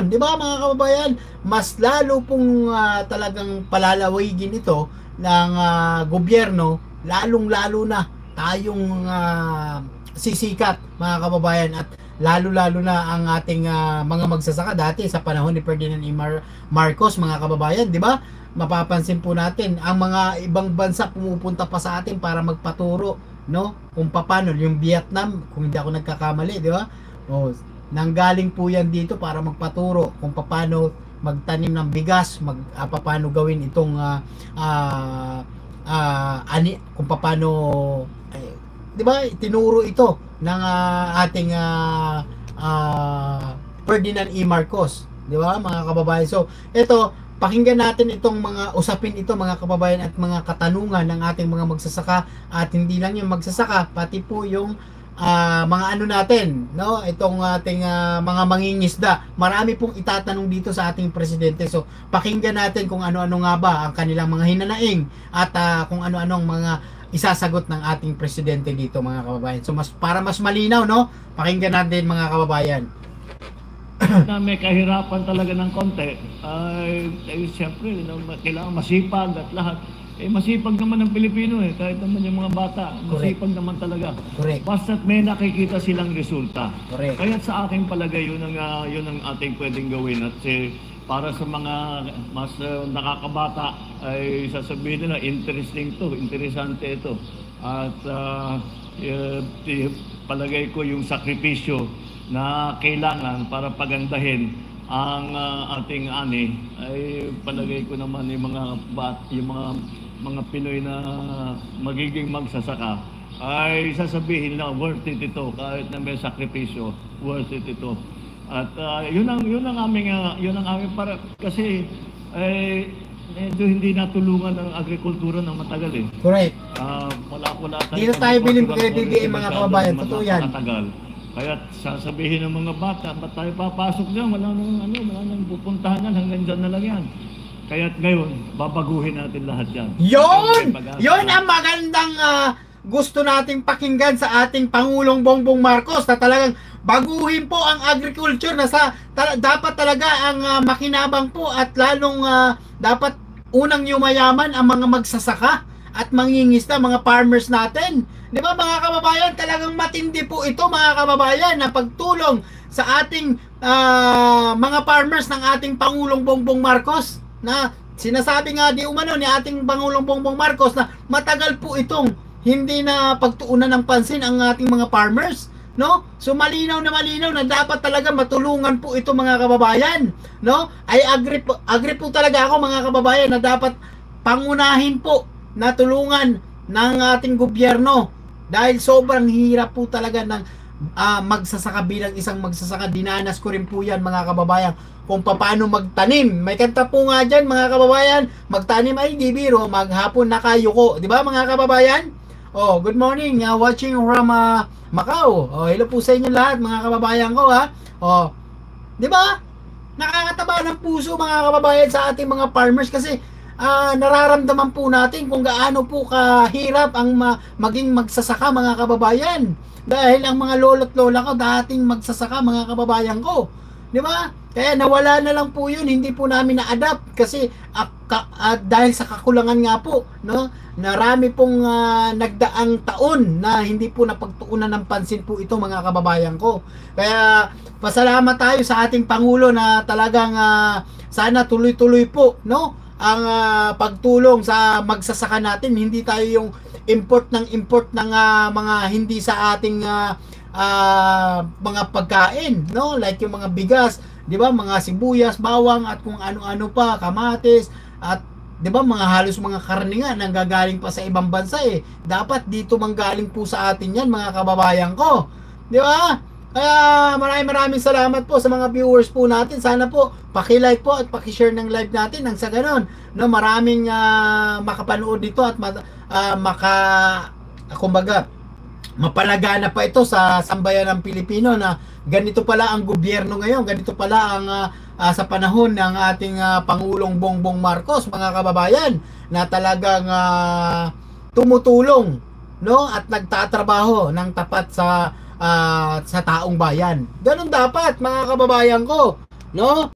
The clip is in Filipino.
ngayon, 'di ba mga kababayan? Mas lalo pong talagang palalawigin ito ng gobyerno, lalong-lalo na tayong sisikat mga kababayan, at lalo-lalo na ang ating mga magsasaka dati sa panahon ni Ferdinand E. Marcos mga kababayan, 'di ba? Mapapansin po natin ang mga ibang bansa pumupunta pa sa atin para magpaturo, no? Kung paano yung Vietnam, kung hindi ako nagkakamali, 'di ba? Oh, nanggaling po yan dito para magpaturo kung paano magtanim ng bigas, paano gawin itong kung paano, 'di ba? Tinuro ito ng ating Ferdinand E. Marcos, 'di ba mga kababayan? So, ito, pakinggan natin itong mga usapin ito mga kababayan at mga katanungan ng ating mga magsasaka, at hindi lang yung magsasaka, pati po yung mga ano natin, no? Itong ating mga mangingisda. Marami pong itatanong dito sa ating presidente. So, pakinggan natin kung ano-ano nga ba ang kanilang mga hinanaing at kung ano-anong mga isasagot ng ating presidente dito mga kababayan. So, para mas malinaw, no? Pakinggan natin mga kababayan. Na may kahirapan talaga ng konti, ay siyempre, kailangan masipag at lahat. Masipag naman ng Pilipino kahit naman yung mga bata, masipag naman talaga. Correct. Basta't may nakikita silang resulta. Correct. Kaya sa aking palagay, yun ang ating pwedeng gawin. At para sa mga mas nakakabata, ay sasabihin nila, interesting to, interesante ito. At palagay ko yung sakripisyo na kailangan para pagandahin ang ating ani, ay palagay ko naman yung mga Pinoy na magiging magsasaka ay sasabihin na worth it ito, kahit na may sakripisyo, worth it ito. At yun ang aming para, kasi medyo hindi natulungan ng agrikultura ng matagal Correct. Wala dito tayo bilhin kay BBM mga kababayan, totoo yan. Kaya sasabihin ng mga bata, ba't tayo papasok dyan? Wala nang pupuntahan yan, hanggang dyan na lang yan. Kaya ngayon, babaguhin natin lahat yan. Yun ang magandang gusto nating pakinggan sa ating Pangulong Bongbong Marcos, na talagang baguhin po ang agriculture, na dapat talaga ang makinabang po, at lalong dapat unang yumayaman ang mga magsasaka at mangingisda, mga farmers natin. Di ba mga kababayan, talagang matindi po ito mga kababayan, na pagtulong sa ating mga farmers ng ating Pangulong Bongbong Marcos, na sinasabi nga di umano ni ating Pangulong Bongbong Marcos na matagal po itong hindi na pagtuunan ng pansin ang ating mga farmers, no? So malinaw na dapat talaga matulungan po ito mga kababayan, no? Ay agree po talaga ako mga kababayan na dapat pangunahin po na tulungan ng ating gobyerno, dahil sobrang hirap po talaga ng magsasaka. Bilang isang magsasaka, dinanas ko rin po yan mga kababayan, kung paano magtanim. May kanta po nga dyan mga kababayan, magtanim ay di biro, maghapon nakayuko, di ba mga kababayan? Oh, good morning, watching from Macau. Oh, hello po sa inyo lahat mga kababayan ko Oh, di ba? Nakakataba ng puso mga kababayan sa ating mga farmers, kasi nararamdaman po natin kung gaano po kahirap ang maging magsasaka mga kababayan, dahil ang mga lolo't lola ko dating magsasaka mga kababayan ko, di ba? Kaya nawala na lang po yun, hindi po namin na-adapt kasi dahil sa kakulangan nga po, no? Narami pong nagdaang taon na hindi po napagtuunan ng pansin po ito mga kababayan ko. Kaya pasalamat tayo sa ating Pangulo na talagang sana tuloy-tuloy po, no? Ang pagtulong sa magsasaka natin. Hindi tayo yung import ng mga hindi sa ating mga pagkain, no? Like yung mga bigas, 'di ba? Mga sibuyas, bawang at kung ano-ano pa, kamatis, at 'di ba mga halos mga karne nga nanggagaling pa sa ibang bansa Dapat dito manggaling po sa atin 'yan mga kababayan ko. 'Di ba? Kaya maraming salamat po sa mga viewers po natin. Sana po paki-like po at paki-share ng live natin nang sa ganon, no, maraming makapanood dito at kumbaga mapalagana pa ito sa sambayan ng Pilipino, na ganito pala ang gobyerno ngayon, ganito pala ang sa panahon ng ating Pangulong Bongbong Marcos mga kababayan, na talagang tumutulong, no, at nagtatrabaho ng tapat sa taong bayan. Ganun dapat mga kababayan ko, no?